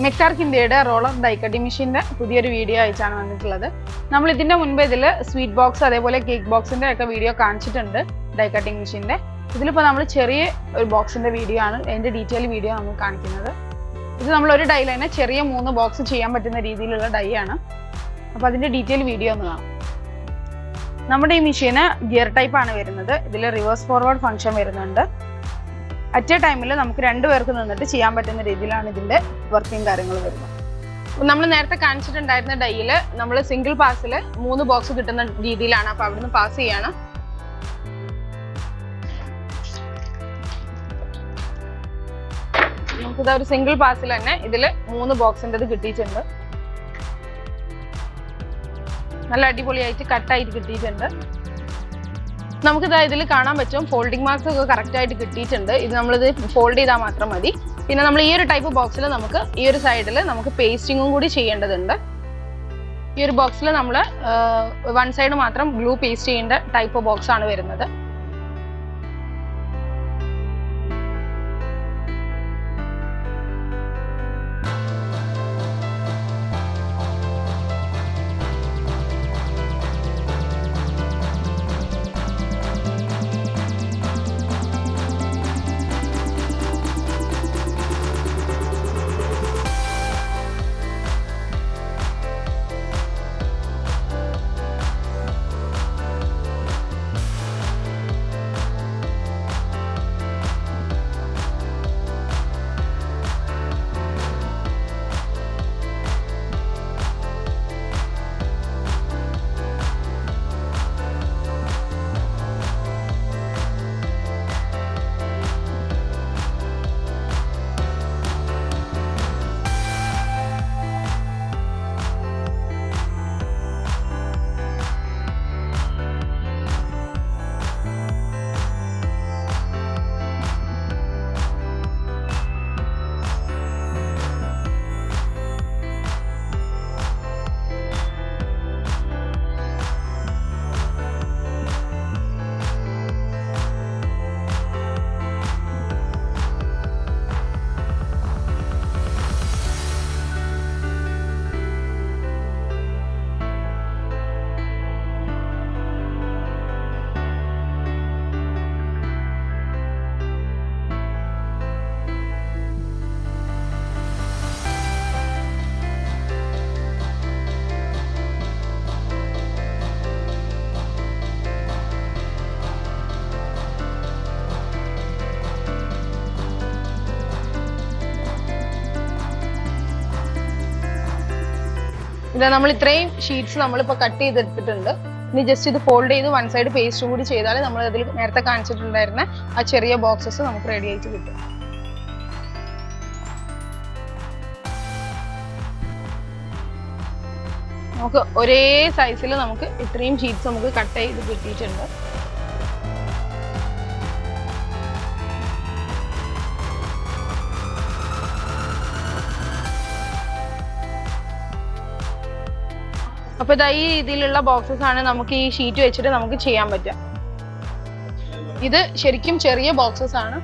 മെക്കാർക്ക് ഇന്ത്യയുടെ roller dye cutting മെഷീൻ്റെ പുതിയൊരു വീഡിയോ അയച്ചാണ് വന്നിട്ടുള്ളത്. നമ്മൾ ഇതിൻ്റെ മുൻപ് ഇതിൽ സ്വീറ്റ് ബോക്സ് അതേപോലെ കേക്ക് ബോക്സിൻ്റെ ഒക്കെ വീഡിയോ കാണിച്ചിട്ടുണ്ട് ഡൈ കട്ടിംഗ് മെഷീൻ്റെ. ഇതിലിപ്പോൾ നമ്മൾ ചെറിയ ഒരു ബോക്സിൻ്റെ വീഡിയോ ആണ്, അതിൻ്റെ ഡീറ്റെയിൽ വീഡിയോ നമ്മൾ കാണിക്കുന്നത്. ഇത് നമ്മളൊരു ഡൈ തന്നെ ചെറിയ 3 ബോക്സ് ചെയ്യാൻ പറ്റുന്ന രീതിയിലുള്ള ഡൈ ആണ്. അപ്പോൾ അതിൻ്റെ ഡീറ്റെയിൽ വീഡിയോ ഒന്ന് കാണാം. നമ്മുടെ ഈ മെഷീന് ഗിയർ ടൈപ്പാണ് വരുന്നത്. ഇതിൽ റിവേഴ്സ് ഫോർവേഡ് ഫംഗ്ഷൻ വരുന്നുണ്ട്. അറ്റ് എ ടൈമിൽ നമുക്ക് 2 പേർക്ക് നിന്നിട്ട് ചെയ്യാൻ പറ്റുന്ന രീതിയിലാണ് ഇതിൻ്റെ വർക്കിംഗ് കാര്യങ്ങൾ വരുന്നത്. നമ്മൾ നേരത്തെ കാണിച്ചിട്ടുണ്ടായിരുന്ന ഡൈയിൽ നമ്മൾ സിംഗിൾ പാസിൽ 3 ബോക്സ് കിട്ടുന്ന രീതിയിലാണ്. അപ്പോൾ അവിടുന്ന് പാസ് ചെയ്യാണ്. നമുക്കിത് ഒരു സിംഗിൾ പാസിൽ തന്നെ ഇതിൽ 3 ബോക്സിൻ്റെത് കിട്ടിയിട്ടുണ്ട്. നല്ല അടിപൊളിയായിട്ട് കട്ടായിട്ട് കിട്ടിയിട്ടുണ്ട്. നമുക്കിത് ഇതിൽ കാണാൻ പറ്റും ഫോൾഡിംഗ് മാർക്സ് ഒക്കെ കറക്റ്റായിട്ട് കിട്ടിയിട്ടുണ്ട്. ഇത് നമ്മളിത് ഫോൾഡ് ചെയ്താൽ മാത്രം മതി. പിന്നെ നമ്മൾ ഈ ഒരു ടൈപ്പ് ബോക്സിൽ നമുക്ക് ഈ ഒരു സൈഡിൽ നമുക്ക് പേസ്റ്റിങ്ങും കൂടി ചെയ്യേണ്ടതുണ്ട്. ഈ ഒരു ബോക്സിൽ നമ്മൾ 1 സൈഡ് മാത്രം ഗ്ലൂ പേസ്റ്റ് ചെയ്യേണ്ട ടൈപ്പ് ബോക്സ് ആണ് വരുന്നത്. ഇത് നമ്മൾ ഇത്രയും ഷീറ്റ്സ് നമ്മളിപ്പോൾ കട്ട് ചെയ്തെടുത്തിട്ടുണ്ട്. ഇനി ജസ്റ്റ് ഇത് ഫോൾഡ് ചെയ്ത് 1 സൈഡ് പേസ്റ്റും കൂടി ചെയ്താൽ നമ്മൾ അതിൽ നേരത്തെ കാണിച്ചിട്ടുണ്ടായിരുന്ന ആ ചെറിയ ബോക്സസ് നമുക്ക് റെഡി ആയിട്ട് കിട്ടും. നമുക്ക് ഒരേ സൈസിൽ നമുക്ക് ഇത്രയും ഷീറ്റ്സ് നമുക്ക് കട്ട് ചെയ്ത് കിട്ടിയിട്ടുണ്ട്. അപ്പോൾ ഇതാ ഈ രീതിയിലുള്ള ബോക്സസ് ആണ് നമുക്ക് ഈ ഷീറ്റ് വെച്ചിട്ട് നമുക്ക് ചെയ്യാൻ പറ്റുക. ഇത് ശരിക്കും ചെറിയ ബോക്സസ് ആണ്.